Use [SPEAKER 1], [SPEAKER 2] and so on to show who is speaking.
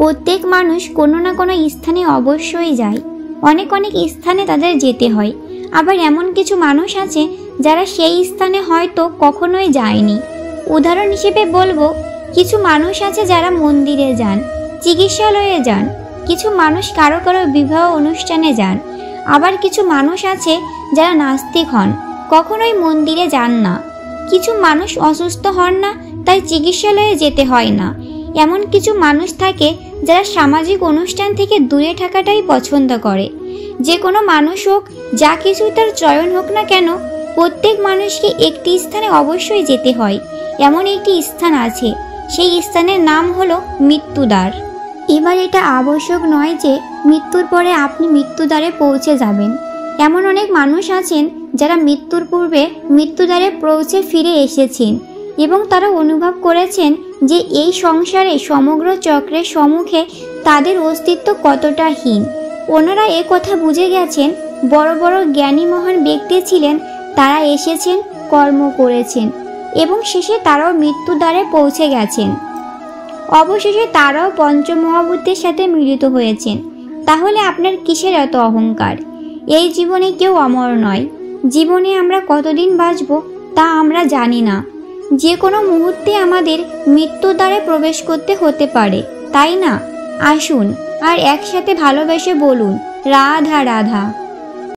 [SPEAKER 1] প্রত্যেক মানুষ কোনো না কোনো স্থানে অবশ্যই যায়। অনেক অনেক স্থানে তাদের যেতে হয়। আবার এমন কিছু মানুষ আছে যারা সেই স্থানে হয়তো কখনোই যায়নি। উদাহরণ হিসেবে বলবো, কিছু মানুষ আছে যারা মন্দিরে যান, চিকিৎসালয়ে যান, কিছু মানুষ কারো কারো বিবাহ অনুষ্ঠানে যান। আবার কিছু মানুষ আছে যারা নাস্তিক হন, কখনোই মন্দিরে যান না। কিছু মানুষ অসুস্থ হন না, তাই চিকিৎসালয়ে যেতে হয় না। এমন কিছু মানুষ থাকে যারা সামাজিক অনুষ্ঠান থেকে দূরে থাকাটাই পছন্দ করে। যে কোনো মানুষ হোক, যা কিছুই তার চয়ন হোক না কেন, প্রত্যেক মানুষকে একটি স্থানে অবশ্যই যেতে হয়। এমন একটি স্থান আছে, সেই স্থানের নাম হলো মৃত্যুদ্বার। এবার এটা আবশ্যক নয় যে মৃত্যুর পরে আপনি মৃত্যুদ্বারে পৌঁছে যাবেন। এমন অনেক মানুষ আছেন যারা মৃত্যুর পূর্বে মৃত্যুদ্বারে পৌঁছে ফিরে এসেছেন এবং তারা অনুভব করেছেন যে এই সংসারে সমগ্র চক্রের সম্মুখে তাদের অস্তিত্ব কতটা হীন। ওনারা এ কথা বুঝে গেছেন। বড় বড় জ্ঞানী মহান ব্যক্তি ছিলেন, তারা এসেছেন, কর্ম করেছেন এবং শেষে তারাও মৃত্যুদ্বারে পৌঁছে গেছেন। অবশেষে তারাও পঞ্চমহাভূতের সাথে মিলিত হয়েছেন। তাহলে আপনার কিসের এত অহংকার? এই জীবনে কেউ অমর নয়। জীবনে আমরা কতদিন বাঁচব তা আমরা জানি না। যে কোনো মুহূর্তে আমাদের মৃত্যুদ্বারে প্রবেশ করতে হতে পারে, তাই না? আসুন আর একসাথে ভালোবেসে বলুন, রাধা রাধা।